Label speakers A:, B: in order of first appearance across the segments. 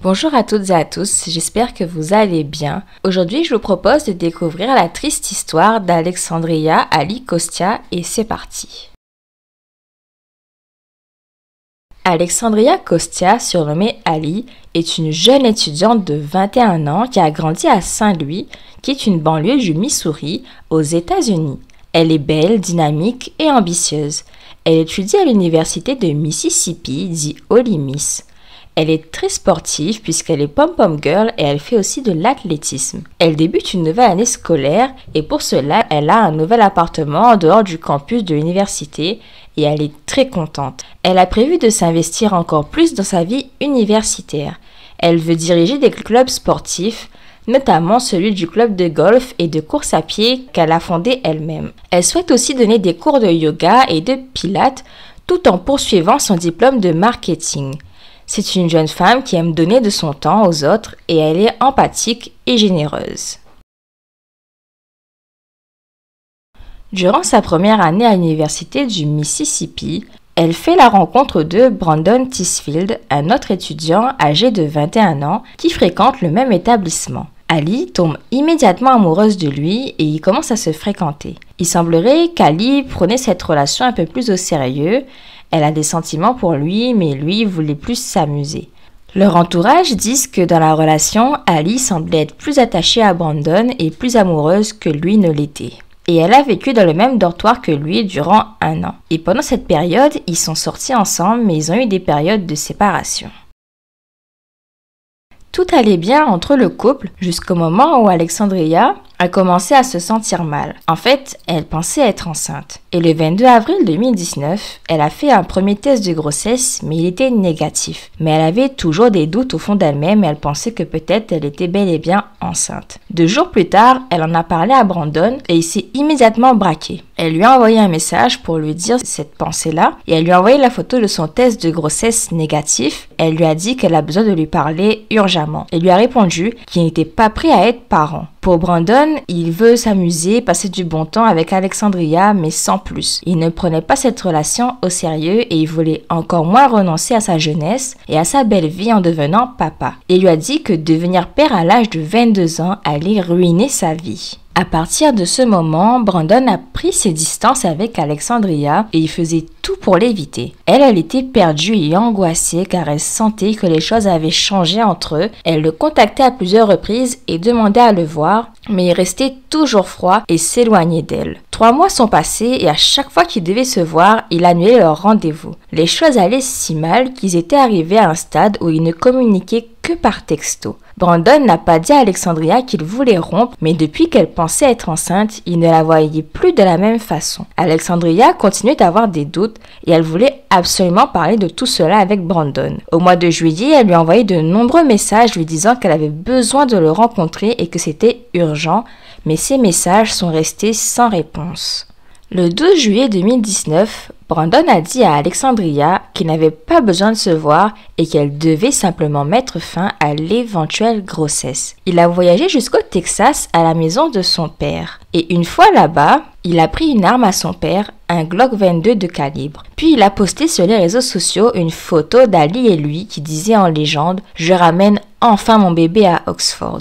A: Bonjour à toutes et à tous, j'espère que vous allez bien. Aujourd'hui, je vous propose de découvrir la triste histoire d'Alexandria Ali Costia et c'est parti. Alexandria Costia, surnommée Ali, est une jeune étudiante de 21 ans qui a grandi à Saint-Louis, qui est une banlieue du Missouri, aux États-Unis. Elle est belle, dynamique et ambitieuse. Elle étudie à l'université de Mississippi, dit Ole Miss. Elle est très sportive puisqu'elle est pom-pom girl et elle fait aussi de l'athlétisme. Elle débute une nouvelle année scolaire et pour cela, elle a un nouvel appartement en dehors du campus de l'université et elle est très contente. Elle a prévu de s'investir encore plus dans sa vie universitaire. Elle veut diriger des clubs sportifs, notamment celui du club de golf et de course à pied qu'elle a fondé elle-même. Elle souhaite aussi donner des cours de yoga et de pilates tout en poursuivant son diplôme de marketing. C'est une jeune femme qui aime donner de son temps aux autres et elle est empathique et généreuse. Durant sa première année à l'université du Mississippi, elle fait la rencontre de Brandon Tisfield, un autre étudiant âgé de 21 ans qui fréquente le même établissement. Ali tombe immédiatement amoureuse de lui et ils commencent à se fréquenter. Il semblerait qu'Ali prenait cette relation un peu plus au sérieux. Elle a des sentiments pour lui, mais lui voulait plus s'amuser. Leur entourage disent que dans la relation, Ali semblait être plus attachée à Brandon et plus amoureuse que lui ne l'était. Et elle a vécu dans le même dortoir que lui durant 1 an. Et pendant cette période, ils sont sortis ensemble, mais ils ont eu des périodes de séparation. Tout allait bien entre le couple jusqu'au moment où Alexandria a commencé à se sentir mal. En fait, elle pensait être enceinte. Et le 22 avril 2019, elle a fait un premier test de grossesse, mais il était négatif. Mais elle avait toujours des doutes au fond d'elle-même et elle pensait que peut-être elle était bel et bien enceinte. 2 jours plus tard, elle en a parlé à Brandon et il s'est immédiatement braqué. Elle lui a envoyé un message pour lui dire cette pensée-là et elle lui a envoyé la photo de son test de grossesse négatif. Elle lui a dit qu'elle a besoin de lui parler urgemment. Elle lui a répondu qu'il n'était pas prêt à être parent. Pour Brandon, il veut s'amuser, passer du bon temps avec Alexandria, mais sans plus. Il ne prenait pas cette relation au sérieux et il voulait encore moins renoncer à sa jeunesse et à sa belle vie en devenant papa. Il lui a dit que devenir père à l'âge de 22 ans allait ruiner sa vie. À partir de ce moment, Brandon a pris ses distances avec Alexandria et il faisait tout pour l'éviter. Elle était perdue et angoissée car elle sentait que les choses avaient changé entre eux. Elle le contactait à plusieurs reprises et demandait à le voir, mais il restait toujours froid et s'éloignait d'elle. 3 mois sont passés et à chaque fois qu'ils devaient se voir, il annulait leur rendez-vous. Les choses allaient si mal qu'ils étaient arrivés à un stade où ils ne communiquaient que par texto. Brandon n'a pas dit à Alexandria qu'il voulait rompre, mais depuis qu'elle pensait être enceinte, il ne la voyait plus de la même façon. Alexandria continuait d'avoir des doutes et elle voulait absolument parler de tout cela avec Brandon. Au mois de juillet, elle lui a envoyé de nombreux messages lui disant qu'elle avait besoin de le rencontrer et que c'était urgent, mais ces messages sont restés sans réponse. Le 12 juillet 2019, Brandon a dit à Alexandria qu'il n'avait pas besoin de se voir et qu'elle devait simplement mettre fin à l'éventuelle grossesse. Il a voyagé jusqu'au Texas à la maison de son père. Et une fois là-bas, il a pris une arme à son père, un Glock 22 de calibre. Puis il a posté sur les réseaux sociaux une photo d'Ali et lui qui disait en légende « Je ramène enfin mon bébé à Oxford ».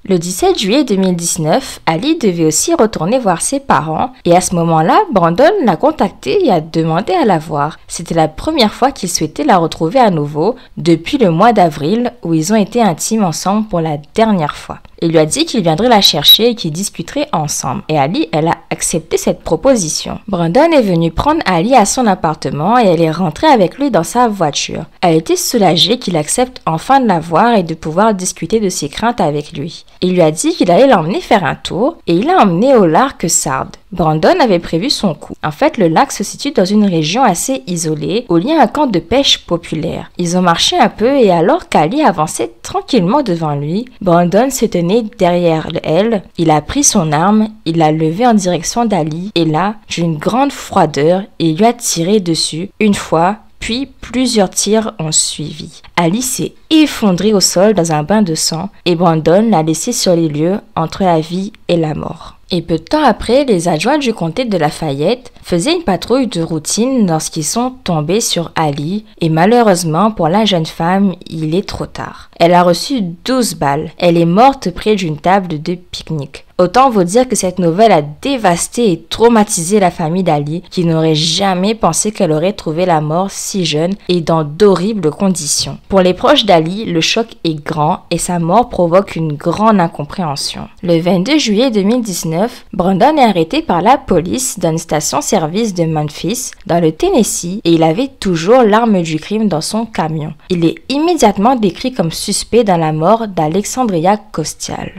A: Le 17 juillet 2019, Ali devait aussi retourner voir ses parents et à ce moment-là, Brandon l'a contacté et a demandé à la voir. C'était la première fois qu'il souhaitait la retrouver à nouveau depuis le mois d'avril où ils ont été intimes ensemble pour la dernière fois. Il lui a dit qu'il viendrait la chercher et qu'ils discuteraient ensemble. Et Ali, elle a accepté cette proposition. Brandon est venu prendre Ali à son appartement et elle est rentrée avec lui dans sa voiture. Elle était soulagée qu'il accepte enfin de la voir et de pouvoir discuter de ses craintes avec lui. Il lui a dit qu'il allait l'emmener faire un tour et il l'a emmené au lac Sard. Brandon avait prévu son coup. En fait, le lac se situe dans une région assez isolée, où il y a un camp de pêche populaire. Ils ont marché un peu et alors qu'Ali avançait tranquillement devant lui, Brandon se tenait derrière elle. Il a pris son arme, il l'a levée en direction d'Ali et là, d'une grande froideur, il lui a tiré dessus une fois, puis plusieurs tirs ont suivi. Ali s'est effondré au sol dans un bain de sang et Brandon l'a laissé sur les lieux entre la vie et la mort. Et peu de temps après, les adjoints du comté de Lafayette faisaient une patrouille de routine lorsqu'ils sont tombés sur Ali et malheureusement pour la jeune femme, il est trop tard. Elle a reçu 12 balles. Elle est morte près d'une table de pique-nique. Autant vous dire que cette nouvelle a dévasté et traumatisé la famille d'Ali qui n'aurait jamais pensé qu'elle aurait trouvé la mort si jeune et dans d'horribles conditions. Pour les proches d'Ali, le choc est grand et sa mort provoque une grande incompréhension. Le 22 juillet 2019, Brandon est arrêté par la police dans une station-service de Memphis, dans le Tennessee, et il avait toujours l'arme du crime dans son camion. Il est immédiatement décrit comme suspect dans la mort d'Alexandria Kostial.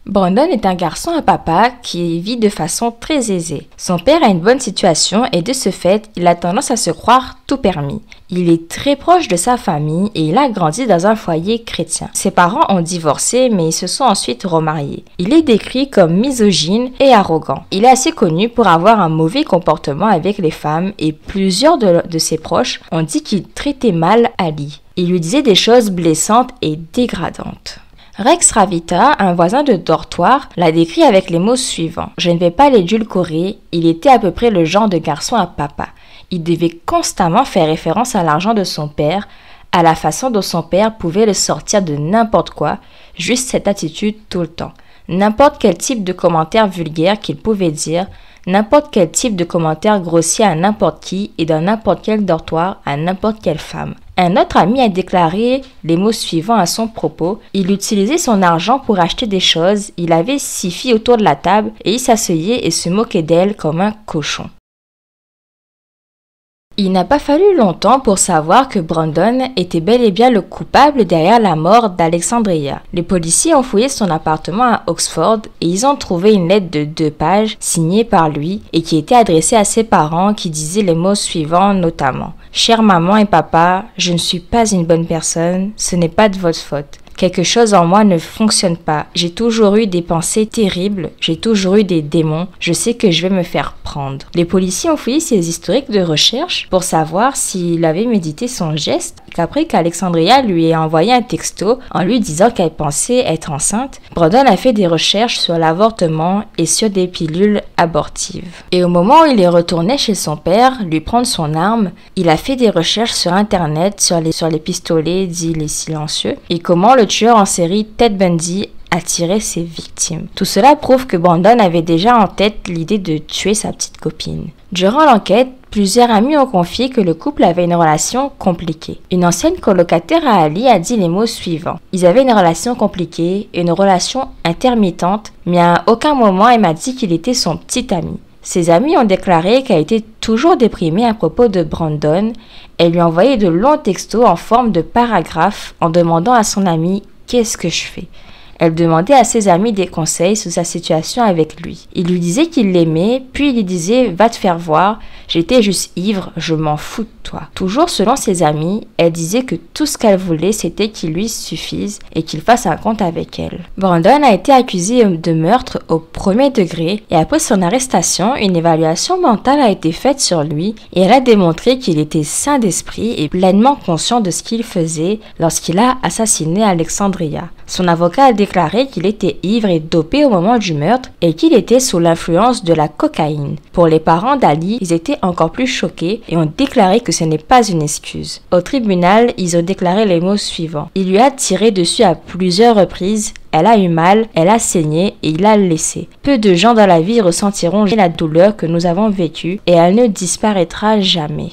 A: Brandon est un garçon à papa qui vit de façon très aisée. Son père a une bonne situation et de ce fait, il a tendance à se croire tout permis. Il est très proche de sa famille et il a grandi dans un foyer chrétien. Ses parents ont divorcé mais ils se sont ensuite remariés. Il est décrit comme misogyne et arrogant. Il est assez connu pour avoir un mauvais comportement avec les femmes et plusieurs de ses proches ont dit qu'il traitait mal Ali. Il lui disait des choses blessantes et dégradantes. Rex Ravita, un voisin de dortoir, l'a décrit avec les mots suivants. « Je ne vais pas l'édulcorer, il était à peu près le genre de garçon à papa. Il devait constamment faire référence à l'argent de son père, à la façon dont son père pouvait le sortir de n'importe quoi, juste cette attitude tout le temps. N'importe quel type de commentaire vulgaire qu'il pouvait dire, n'importe quel type de commentaire grossier à n'importe qui et dans n'importe quel dortoir à n'importe quelle femme. » Un autre ami a déclaré les mots suivants à son propos. Il utilisait son argent pour acheter des choses, il avait 6 filles autour de la table et il s'asseyait et se moquait d'elles comme un cochon. Il n'a pas fallu longtemps pour savoir que Brandon était bel et bien le coupable derrière la mort d'Alexandria. Les policiers ont fouillé son appartement à Oxford et ils ont trouvé une lettre de 2 pages signée par lui et qui était adressée à ses parents qui disait les mots suivants notamment. « Chère maman et papa, je ne suis pas une bonne personne, ce n'est pas de votre faute. Quelque chose en moi ne fonctionne pas. J'ai toujours eu des pensées terribles, j'ai toujours eu des démons, je sais que je vais me faire prendre. » Les policiers ont fouillé ses historiques de recherche pour savoir s'il avait médité son geste, qu'après qu'Alexandria lui ait envoyé un texto en lui disant qu'elle pensait être enceinte, Brandon a fait des recherches sur l'avortement et sur des pilules abortives. Et au moment où il est retourné chez son père, lui prendre son arme, il a fait des recherches sur internet sur les pistolets dits les silencieux et comment le tueur en série Ted Bundy a tiré ses victimes. Tout cela prouve que Brandon avait déjà en tête l'idée de tuer sa petite copine. Durant l'enquête, plusieurs amis ont confié que le couple avait une relation compliquée. Une ancienne colocataire à Ali a dit les mots suivants. Ils avaient une relation compliquée, une relation intermittente, mais à aucun moment elle m'a dit qu'il était son petit ami. Ses amis ont déclaré qu'elle était toujours déprimée à propos de Brandon. Elle lui a envoyé de longs textos en forme de paragraphes en demandant à son ami « Qu'est-ce que je fais ?» Elle demandait à ses amis des conseils sur sa situation avec lui. Il lui disait qu'il l'aimait, puis il lui disait « Va te faire voir, j'étais juste ivre, je m'en fous de toi. » Toujours selon ses amis, elle disait que tout ce qu'elle voulait c'était qu'il lui suffise et qu'il fasse un compte avec elle. Brandon a été accusé de meurtre au 1er degré et après son arrestation, une évaluation mentale a été faite sur lui et elle a démontré qu'il était sain d'esprit et pleinement conscient de ce qu'il faisait lorsqu'il a assassiné Alexandria. Son avocat a déclaré qu'il était ivre et dopé au moment du meurtre et qu'il était sous l'influence de la cocaïne. Pour les parents d'Ali, ils étaient encore plus choqués et ont déclaré que ce n'est pas une excuse. Au tribunal, ils ont déclaré les mots suivants. Il lui a tiré dessus à plusieurs reprises, elle a eu mal, elle a saigné et il a laissé. Peu de gens dans la vie ressentiront la douleur que nous avons vécue et elle ne disparaîtra jamais.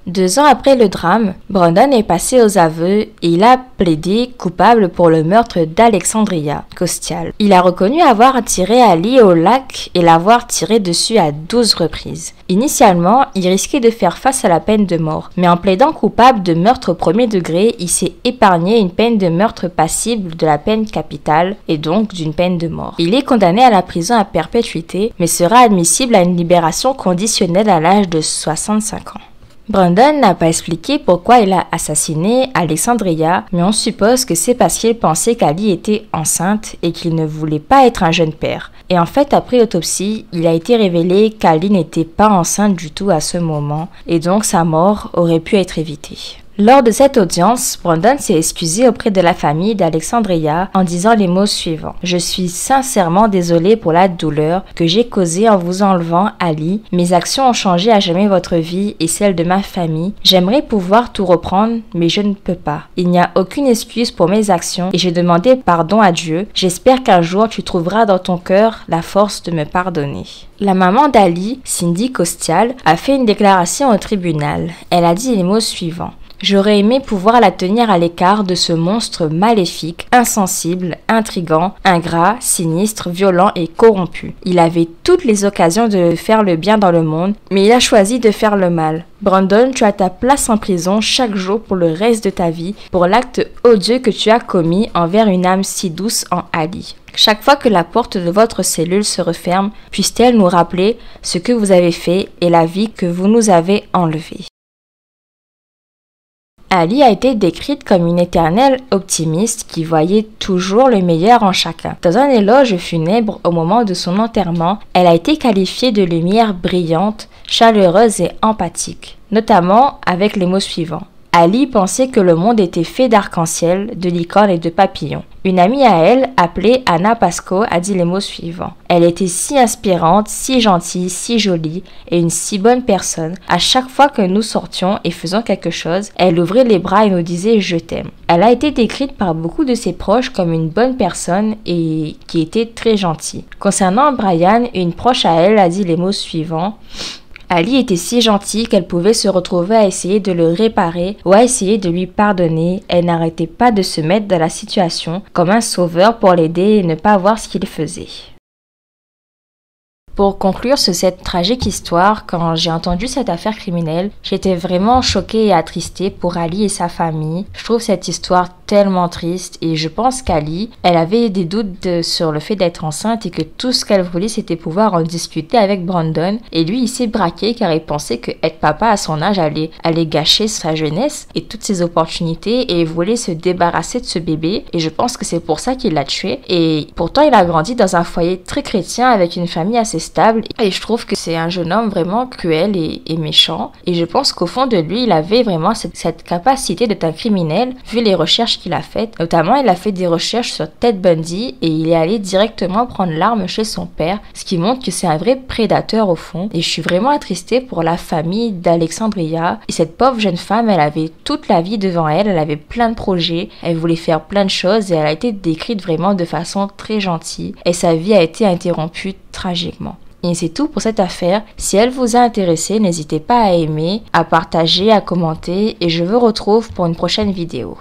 A: 2 ans après le drame, Brandon est passé aux aveux et il a plaidé coupable pour le meurtre d'Alexandria Kostial. Il a reconnu avoir tiré Ali au lac et l'avoir tiré dessus à 12 reprises. Initialement, il risquait de faire face à la peine de mort, mais en plaidant coupable de meurtre au 1er degré, il s'est épargné une peine de meurtre passible de la peine capitale et donc d'une peine de mort. Il est condamné à la prison à perpétuité, mais sera admissible à une libération conditionnelle à l'âge de 65 ans. Brandon n'a pas expliqué pourquoi il a assassiné Alexandria, mais on suppose que c'est parce qu'il pensait qu'Ali était enceinte et qu'il ne voulait pas être un jeune père. Et en fait, après autopsie, il a été révélé qu'Ali n'était pas enceinte du tout à ce moment, et donc sa mort aurait pu être évitée. Lors de cette audience, Brandon s'est excusé auprès de la famille d'Alexandria en disant les mots suivants. « Je suis sincèrement désolé pour la douleur que j'ai causée en vous enlevant Ali. Mes actions ont changé à jamais votre vie et celle de ma famille. J'aimerais pouvoir tout reprendre, mais je ne peux pas. Il n'y a aucune excuse pour mes actions et j'ai demandé pardon à Dieu. J'espère qu'un jour tu trouveras dans ton cœur la force de me pardonner. » La maman d'Ali, Cindy Costial, a fait une déclaration au tribunal. Elle a dit les mots suivants. J'aurais aimé pouvoir la tenir à l'écart de ce monstre maléfique, insensible, intrigant, ingrat, sinistre, violent et corrompu. Il avait toutes les occasions de faire le bien dans le monde, mais il a choisi de faire le mal. Brandon, tu as ta place en prison chaque jour pour le reste de ta vie pour l'acte odieux que tu as commis envers une âme si douce en Ali. Chaque fois que la porte de votre cellule se referme, puisse-t-elle nous rappeler ce que vous avez fait et la vie que vous nous avez enlevée. Ali a été décrite comme une éternelle optimiste qui voyait toujours le meilleur en chacun. Dans un éloge funèbre au moment de son enterrement, elle a été qualifiée de lumière brillante, chaleureuse et empathique, notamment avec les mots suivants. Ali pensait que le monde était fait d'arc-en-ciel, de licornes et de papillons. Une amie à elle, appelée Anna Pasco, a dit les mots suivants. Elle était si inspirante, si gentille, si jolie et une si bonne personne. À chaque fois que nous sortions et faisions quelque chose, elle ouvrait les bras et nous disait « je t'aime ». Elle a été décrite par beaucoup de ses proches comme une bonne personne et qui était très gentille. Concernant Brian, une proche à elle a dit les mots suivants. Ali était si gentille qu'elle pouvait se retrouver à essayer de le réparer ou à essayer de lui pardonner. Elle n'arrêtait pas de se mettre dans la situation comme un sauveur pour l'aider et ne pas voir ce qu'il faisait. Pour conclure sur cette tragique histoire, quand j'ai entendu cette affaire criminelle, j'étais vraiment choquée et attristée pour Ali et sa famille. Je trouve cette histoire tellement triste et je pense qu'Ali, elle avait des doutes sur le fait d'être enceinte et que tout ce qu'elle voulait c'était pouvoir en discuter avec Brandon et lui il s'est braqué car il pensait que être papa à son âge allait gâcher sa jeunesse et toutes ses opportunités et il voulait se débarrasser de ce bébé et je pense que c'est pour ça qu'il l'a tué et pourtant il a grandi dans un foyer très chrétien avec une famille assez stable et je trouve que c'est un jeune homme vraiment cruel et méchant et je pense qu'au fond de lui il avait vraiment cette capacité d'être un criminel vu les recherches qu'il a faites. Notamment il a fait des recherches sur Ted Bundy et il est allé directement prendre l'arme chez son père, ce qui montre que c'est un vrai prédateur au fond et je suis vraiment attristée pour la famille d'Alexandria et cette pauvre jeune femme elle avait toute la vie devant elle, elle avait plein de projets, elle voulait faire plein de choses et elle a été décrite vraiment de façon très gentille et sa vie a été interrompue tragiquement. Et c'est tout pour cette affaire. Si elle vous a intéressé, n'hésitez pas à aimer, à partager, à commenter et je vous retrouve pour une prochaine vidéo.